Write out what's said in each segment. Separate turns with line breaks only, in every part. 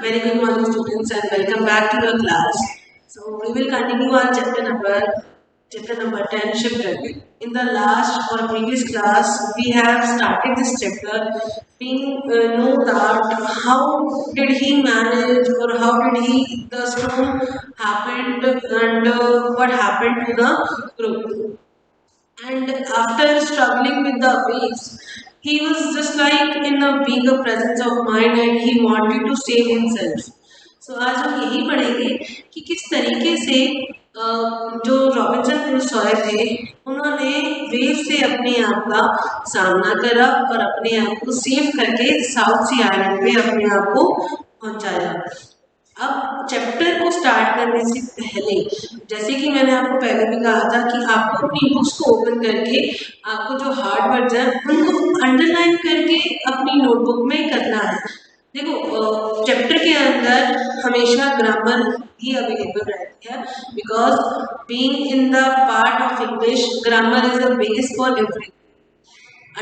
Very good morning, students, and welcome back to your class. So we will continue our chapter number 10, shipwreck. In the last or previous class, we have started this chapter. We know that how did he manage, or how did he the storm happened, and what happened to the group. And after struggling with the waves, he was just like in a bigger presence of mind and he wanted to save himself. So आज हम यही पढ़ेंगे कि किस तरीके से जो Robinson Crusoe थे उन्होंने वेव से अपने आप का सामना करा और अपने आप को सेव करके साउथ सी आइलैंड पे अपने आप को पहुंचाया। अब चैप्टर को स्टार्ट करने से पहले जैसे कि मैंने आपको पहले भी कहा था कि आपको अपनी बुक्स को ओपन करके आपको जो हार्ड वर्ड्स हैं उनको अंडरलाइन करके अपनी नोटबुक में करना है। देखो चैप्टर के अंदर हमेशा ग्रामर ही अवेलेबल रहती है because being in the part of English grammar is a base for every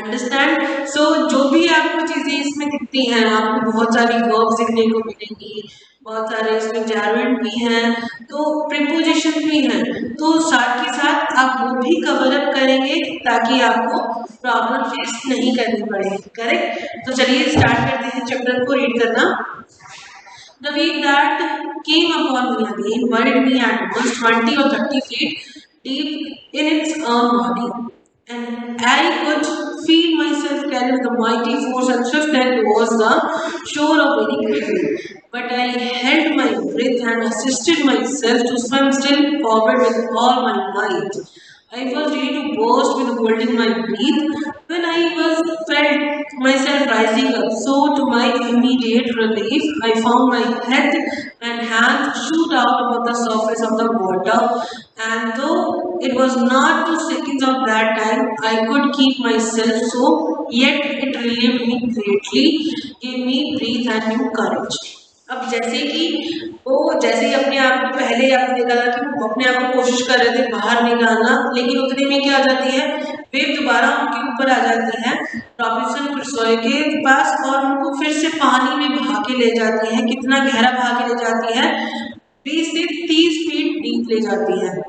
understand. So जो भी आपको चीजें इसमें दिखती हैं आपको बहुत सारी वर्ब्स दिखने को मिलेंगी, बहुत सारे इसमें जैरवेंट भी हैं, तो प्रीपोजिशन भी हैं, तो साथ के साथ आप वो भी कवर अप करेंगे ताकि आपको प्रॉब्लम फेस नहीं करनी पड़ेगी। करेक्ट? तो चलिए स्टार्ट करते हैं चैप्टर को रीड करना। The wave that came upon me again worried me at once 20 or 30 feet deep in its own body, and I could feel myself carried with a mighty force and swiftness towards the shore of very quickly. But I held my breath and assisted myself to swim still forward with all my might. I was ready to burst with holding my breath when I was felt myself rising up. So, to my immediate relief, I found my head and hands shoot out above the surface of the water. And though it was not 2 seconds of that time, I could keep myself so, yet it relieved me greatly, gave me breath and new courage. अब जैसे कि वो जैसे ही अपने आप को पहले आपने देखा था कि वो अपने आप को कोशिश कर रहे थे बाहर निकालना, लेकिन उतने में क्या आ जाती है वेव दोबारा उनके ऊपर आ जाती है रॉबिन्सन क्रूसो के पास और उनको फिर से पानी में बहा के ले जाती है। कितना गहरा बहा के ले जाती है? 20 से 30 फीट डीप ले जाती है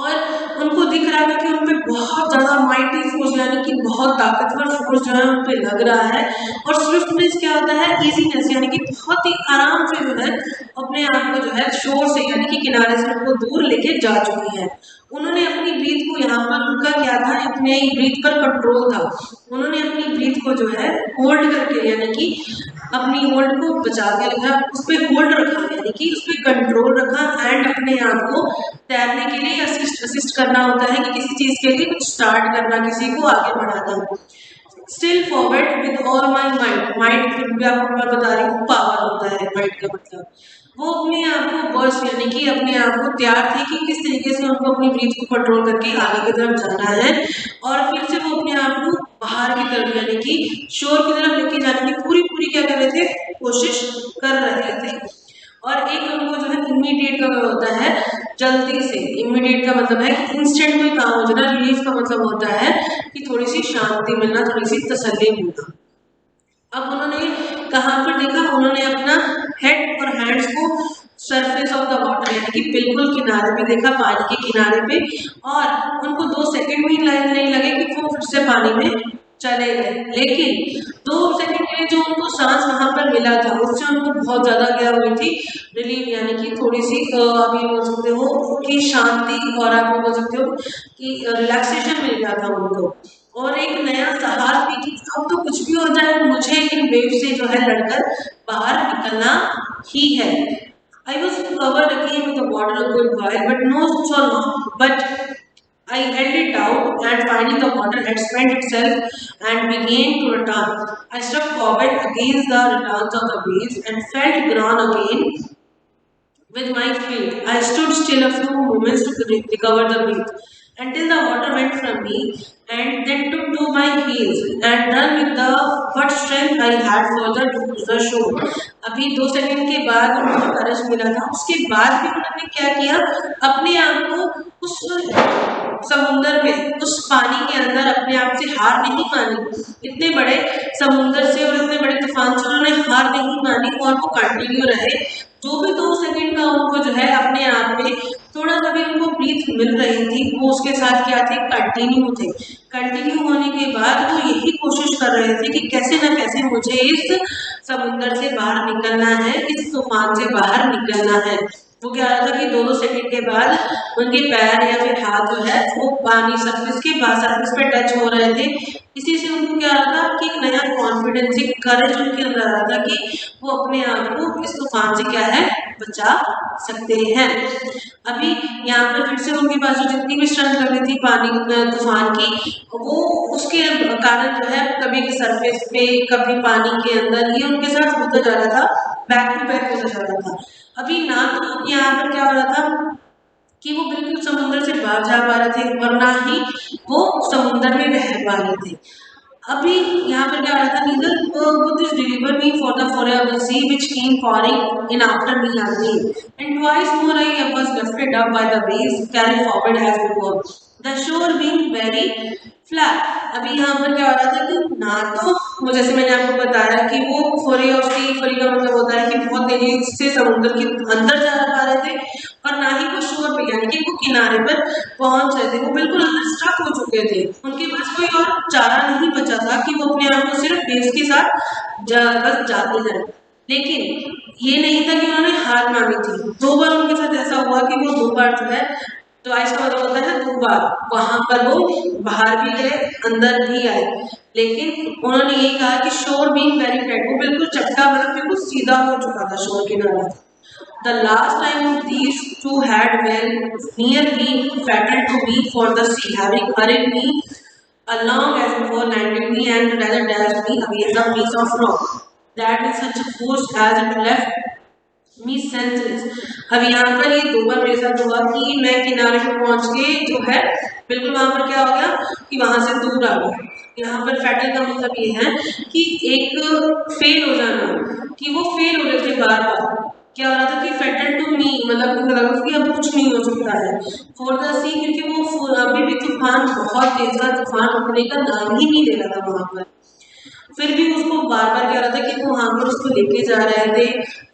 और उनको दिख रहा था कि उन पे बहुत ज़्यादा माइटी फोर्स यानी कि बहुत ताकतवर फोर्स जो है उन पे लग रहा है। और स्विफ्टनेस क्या होता है? इजीनेस यानी कि बहुत ही आराम से जो है अपने आप को जो है शोर से यानी कि किनारे से उनको दूर लेके जा चुकी है। उन्होंने अपनी ब्रीथ को यहाँ पर उनका क्या था? अपने ब्रीथ पर कंट्रोल था। उन्होंने अपनी ब्रीथ को जो है होल्ड करके यानी कि अपनी होल्ड को बचा के रखा, उस पर होल्ड रखा यानी कि उस पर कंट्रोल रखा एंड अपने आप को तैरने के लिए असिस्ट करना होता है कि किसी चीज के लिए कुछ स्टार्ट करना, किसी को आगे बढ़ाना। Still forward with all my might. Might फिर भी आपको मैं बता रही हूँ पावर होता है माइट का मतलब। वो अपने आप को बर्स्ट यानी कि अपने आप को तैयार थे कि किस तरीके से उनको अपनी ब्रीथ को कंट्रोल करके आगे की तरफ जाना है और फिर से वो अपने आप को बाहर की तरफ यानी कि शोर की तरफ लेके जाने की पूरी पूरी क्या कर रहे थे? कोशिश कर रहे थे। और एक उनको जो है इमीडिएट का होता है जल्दी से। इमीडिएट का मतलब है कि इंस्टेंट कोई काम हो जाना। रिलीफ का मतलब होता है कि थोड़ी सी शांति मिलना, थोड़ी सी तसल्ली मिलना। अब उन्होंने कहाँ पर देखा? उन्होंने अपना हेड और हैंड्स को सरफेस ऑफ द वाटर यानी कि बिल्कुल किनारे पे देखा, पानी के किनारे पे, और उनको 2 सेकंड भी नहीं लगे कि वो फिर से पानी में चले गए। लेकिन 2 सेकंड के लिए जो उनको सांस वहां पर मिला था उससे उनको बहुत ज्यादा क्या हुई थी? रिलीफ यानी कि थोड़ी सी आप ये बोल सकते हो कि शांति, और आप ये बोल सकते हो कि रिलैक्सेशन मिल गया था उनको और एक नया साहस भी कि अब तो कुछ भी हो जाए मुझे इन वेव से जो है लड़कर बाहर निकलना ही है। I was covered again with the water a good while, but no so long. But I held it out, and finding the water had spent itself and began to return. I struck forward against the returns of the waves and felt ground again with my feet. I stood still a few moments to recover the breath. until the water went from me and then took to my heels and run with the what strength I had further to the shore. अभी 2 second के बाद उनको करज मिला था, उसके बाद भी उन्होंने क्या किया, अपने आप को उस समुंदर में, उस पानी के अंदर अपने आप से हार नहीं मानी। इतने बड़े समुंदर से और इतने बड़े तूफान से उन्होंने हार नहीं मानी और वो कंटिन्यू रहे। जो भी 2 सेकंड का उनको जो है अपने आप में थोड़ा सा भी उनको ब्रीथ मिल रही थी, वो उसके साथ क्या थे, कंटिन्यू थे। कंटिन्यू होने के बाद वो यही कोशिश कर रहे थे कि कैसे ना कैसे मुझे इस समुंदर से बाहर निकलना है, इस तूफान से बाहर निकलना है। वो क्या रहा था कि 2-2 सेकंड के बाद उनके पैर या फिर हाथ जो है वो पानी सरफेस पे टच हो रहे थे। इसी से उनको क्या रहा था कि एक नया कॉन्फिडेंस, एक करेज उनके अंदर आ रहा था कि वो अपने आप को इस तूफान से क्या है, बचा सकते हैं। अभी यहाँ पर फिर से उनके पास जो जितनी भी स्ट्रेंथ लग रही थी पानी तूफान की, वो उसके कारण जो है कभी सरफेस पे कभी पानी के अंदर, ये उनके साथ होता जा रहा था, बैक टू बैक होता जा रहा था। अभी ना तो यहाँ पर क्या हो रहा था कि वो बिल्कुल समुद्र से बाहर जा पा रहे थे और ना ही वो समुद्र में रह पा रहे थे। अभी यहाँ पर क्या हो रहा था, neither would this deliver me for the foray of the sea which came pouring in after me again, and twice more I was lifted up by the waves, carried forward as before, the shore being very flat। अभी यहाँ पर क्या हो रहा था कि ना तो वो, जैसे मैंने आपको बताया कि वो फोरे ऑफ सी, फोरे का मतलब होता है कि बहुत तेजी से समुद्र के अंदर जा पा रहे थे, और ना ही वो शोर पे यानी कि वो किनारे पर पहुंच रहे थे। वो बिल्कुल अंदर स्टक हो चुके थे, उनके पास कोई और चारा नहीं बचा था कि वो अपने आप को सिर्फ बेस के साथ बस जाते जाए। लेकिन ये नहीं था कि उन्होंने हार मानी थी। 2 बार उनके साथ ऐसा हुआ कि वो 2 बार जो है, तो इसका मतलब होता है 2 बार वहां पर वो बाहर भी गए, अंदर भी आए, लेकिन उन्होंने ये कहा कि शोर बीइंग वेरी फ्लैट, वो बिल्कुल चपटा मतलब बिल्कुल सीधा हो चुका था शोर किनारा। The last time these two had well nearly fattened to me for the sea, having hurried me along as before, landed me and rather dashed me against a piece of rock that with such force as it left me senseless. अब यहाँ पर ये 2 बार मेरे साथ हुआ कि मैं किनारे पे पहुंच के जो है बिल्कुल वहां पर क्या हो गया कि वहां से दूर आ गया। यहाँ पर फैटल का मतलब ये है कि एक फेल हो जाना, कि वो फेल हो रहे थे बार बार। क्या हो रहा था कि फेटल टू मी मतलब उनको लगा कि अब कुछ नहीं हो सकता है फॉर द सी, क्योंकि वो अभी भी तूफान बहुत तेज था, तूफान रुकने का नाम ही नहीं ले रहा था वहां पर। फिर भी उसको बार बार क्या हो रहा था कि वो वहां पर उसको लेके जा रहे थे,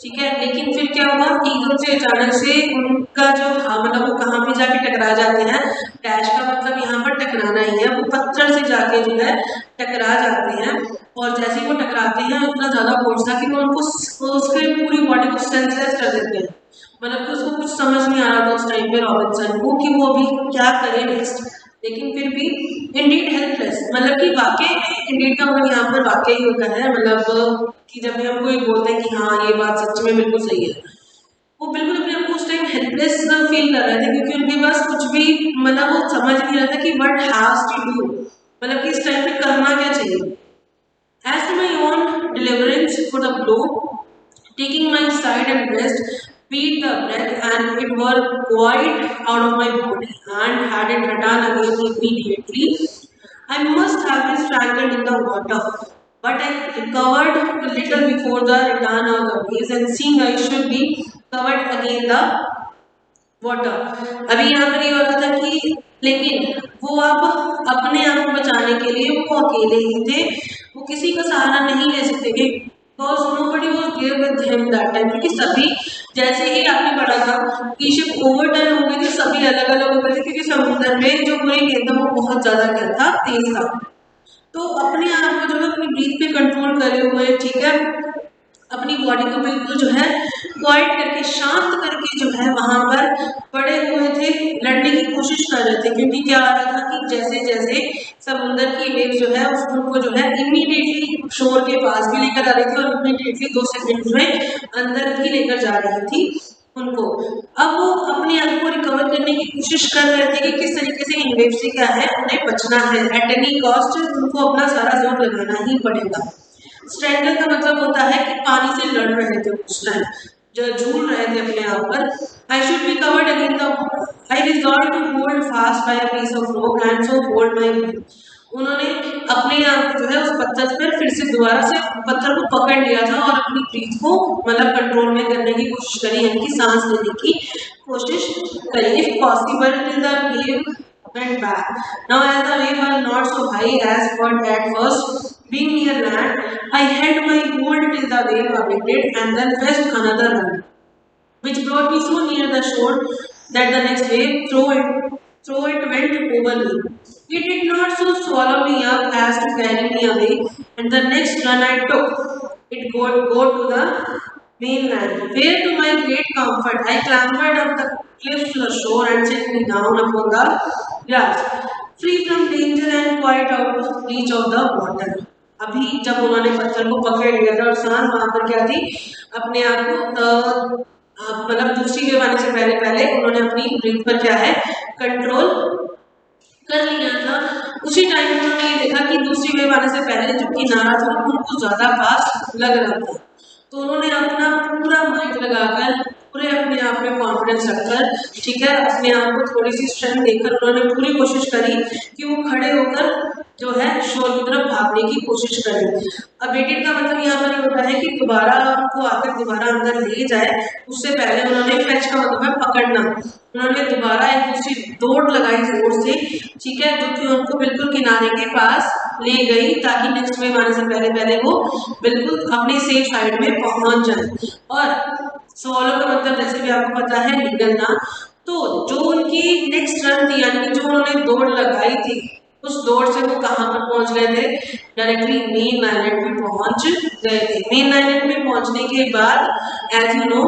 ठीक है। लेकिन फिर क्या हुआ कि एकदम से अचानक से उनका जो मतलब वो कहाँ पे जाके टकरा जाते हैं, डैश का मतलब यहाँ पर टकराना ही है, वो पत्थर से जाके जो है टकरा जाते हैं। और जैसे ही वो टकराते हैं इतना ज्यादा फोर्स था कि वो उनको उसके पूरी बॉडी को सेंसलेस कर देते हैं। मतलब कि उसको कुछ समझ नहीं आ रहा था उस टाइम पे रॉबिन्सन को कि वो अभी क्या करे नेक्स्ट। लेकिन फिर भी इंडीड हेल्पलेस, मतलब कि वाकई में इंडीड का मतलब यहाँ पर वाकई ही होता है, मतलब कि जब भी हम कोई बोलते हैं कि हाँ ये बात सच में बिल्कुल सही है, वो बिल्कुल अपने आप को उस टाइम हेल्पलेस फील कर रहे थे, क्योंकि उनके पास कुछ भी मतलब वो समझ नहीं रहा था कि व्हाट हैज टू डू, मतलब कि इस टाइम पे करना क्या चाहिए। As to my own deliverance for the blow, taking my side and breast, beat the breath, and it were quite out of my body, and had it returned again immediately, I must have been strangled in the water. But I recovered a little before the return of the waves, and seeing I should be covered again the water. अभी यहाँ पर ये हो रहा था कि लेकिन वो अब अपने आप को बचाने के लिए वो अकेले ही थे, वो किसी का सहारा नहीं ले सकते थे। Because nobody was there with him that time, क्योंकि सभी जैसे ही आपने पढ़ा था कि शिप ओवरटर्न हो गई थी, सभी अलग अलग हो गए थे, क्योंकि समुद्र में जो पूरी गेंद था वो बहुत ज्यादा क्या था, तेज था। तो अपने आप को जो है अपनी ब्रीथ पे कंट्रोल करे हुए, ठीक है, अपनी बॉडी को बिल्कुल जो है क्वाइट करके, शांत करके जो है वहां पर पड़े हुए थे, लड़ने की कोशिश कर रहे थे। क्योंकि क्या आ रहा था कि जैसे जैसे समुद्र की वेव जो है उसको जो है इमीडिएटली शोर के पास भी लेकर आ रही थी और इमीडिएटली 2 सेकंड में अंदर भी लेकर जा रही थी उनको। अब वो अपने आप को रिकवर करने की कोशिश कर रहे थे कि किस तरीके से इन वेव से क्या है उन्हें बचना है, एट एनी कॉस्ट उनको अपना सारा जोर लगाना ही पड़ेगा। स्ट्रैंगल का मतलब होता है कि पानी से लड़ रहे थे उस टाइम, जो झूल रहे थे अपने आप पर। I should be covered again the I resolved to hold fast by a piece of rope and so hold my breath. उन्होंने अपने आप जो है उस पत्थर पर फिर से दोबारा से पत्थर को पकड़ लिया था और अपनी ब्रीथ को मतलब कंट्रोल में करने की कोशिश करी, यानी कि सांस लेने की कोशिश करी, if possible till the wave went back. Now as the wave was not so high as what at first, being near land, I held my hold till the wave abated and then fetched another run, which brought me so near the shore that the next wave through it went over me. It did not so swallow me up as to carry me away, and the next run I took, it go to the mainland, where to my great comfort I clambered up the cliffs to the shore and set me down upon the grass, free from danger and quite out of reach of the water. अभी जब उन्होंने पत्थर को पकड़ लिया था और सांस वहां पर क्या थी, अपने आप को मतलब दूसरी वेव आने से पहले पहले उन्होंने अपनी ब्रीथ पर क्या है कंट्रोल कर लिया था। उसी टाइम उन्होंने ये देखा कि दूसरी वेव आने से पहले जो किनारा था उनको ज्यादा पास लग रहा था, तो उन्होंने अपना पूरा माइंड लगाकर पूरे अपने आप में कॉन्फिडेंस रखकर, ठीक है, अपने आप को थोड़ी सी स्ट्रेंथ देकर उन्होंने पूरी कोशिश करी कि वो खड़े होकर जो है शोर की तरफ भागने की कोशिश करें। अबेटेड का मतलब यहाँ पर ये होता है कि दोबारा आपको आकर दोबारा अंदर ले जाए, उससे पहले उन्होंने फैच का मतलब है पकड़ना, उन्होंने दोबारा एक दूसरी दौड़ लगाई जोर से, ठीक है, जो कि उनको बिल्कुल किनारे के पास ले गई ताकि नेक्स्ट वेव आने से पहले पहले वो बिल्कुल अपने सेफ साइड में पहुंच जाए। और सवालों का मतलब जैसे भी आपको पता है निकलना, तो जो उनकी नेक्स्ट रन थी यानी कि जो उन्होंने दौड़ लगाई थी उस दौड़ से वो कहाँ पर पहुंच गए थे, डायरेक्टली मेन आइलैंड पे पहुंच गए थे। मेन आइलैंड पे पहुंचने के बाद एज यू नो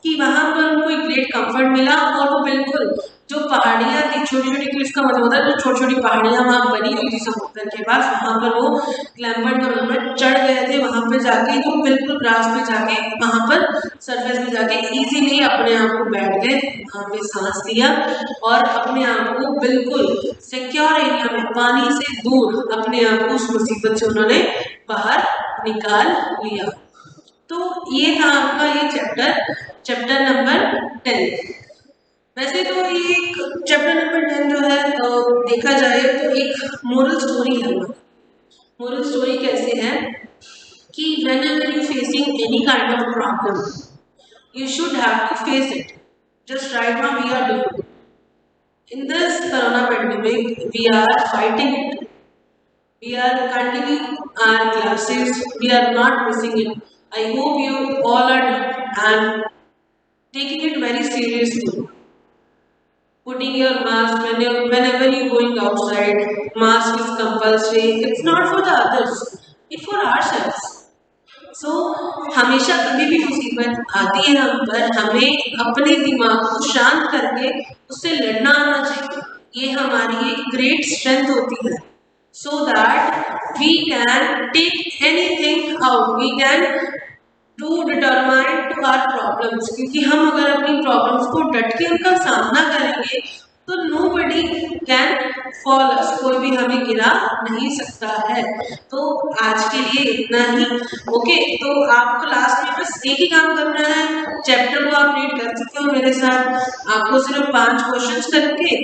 कि वहां पर उनको एक ग्रेट कंफर्ट मिला और वो बिल्कुल जो पहाड़ियां थी, छोटी छोटी क्लिफ्स का मतलब होता है जो छोटी छोटी पहाड़ियां वहां बनी हुई थी समुद्र के पास, वहां पर वो क्लैम्बर्ड का मतलब चढ़ गए थे, वहां पे जाके वो बिल्कुल ग्रास पे जाके वहां पर सरफेस पे जाके इजीली अपने आप को बैठ गए, वहां पे सांस लिया और अपने आप को बिल्कुल सिक्योर एरिया में पानी से दूर अपने आप को उस मुसीबत से उन्होंने बाहर निकाल लिया। तो ये था आपका ये चैप्टर नंबर 10। वैसे तो ये एक चैप्टर नंबर 10 जो है देखा जाए तो एक मोरल स्टोरी है। मोरल स्टोरी कैसे है कि whenever you facing any kind of problem you should have to face it, just right now we are doing it. In this corona pandemic we are fighting it, we are continuing our classes, we are not missing it. I hope you all are and taking it very seriously, putting your mask whenever you going outside, mask is compulsory, it's not for the others, it's for ourselves. सो हमेशा कभी भी मुसीबत आती है हम पर, हमें अपने दिमाग को शांत करके उससे लड़ना आना चाहिए, ये हमारी एक ग्रेट स्ट्रेंथ होती है, so that we can take anything out, we can to determine to our problems, क्योंकि हम अगर अपनी प्रॉब्लम्स को डट के उनका सामना करेंगे तो नोबडी कैन फॉल अस, कोई भी हमें गिरा नहीं सकता है। तो आज के लिए इतना ही, ओके। तो आपको लास्ट में बस एक ही काम करना है, चैप्टर को आप रीड कर सकते हो मेरे साथ, आपको सिर्फ 5 क्वेश्चंस करके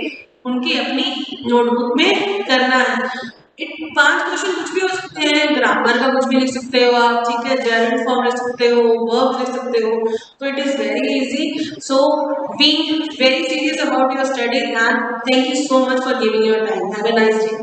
उनकी अपनी नोटबुक में करना है। 5 क्वेश्चन कुछ भी हो सकते हैं, ग्रामर का कुछ भी लिख सकते हो आप, ठीक है, जेरोड फॉर्म लिख सकते हो, वर्ब लिख सकते हो, तो it is very easy. So be very serious about your study and thank you so much for giving your time. Have a nice day.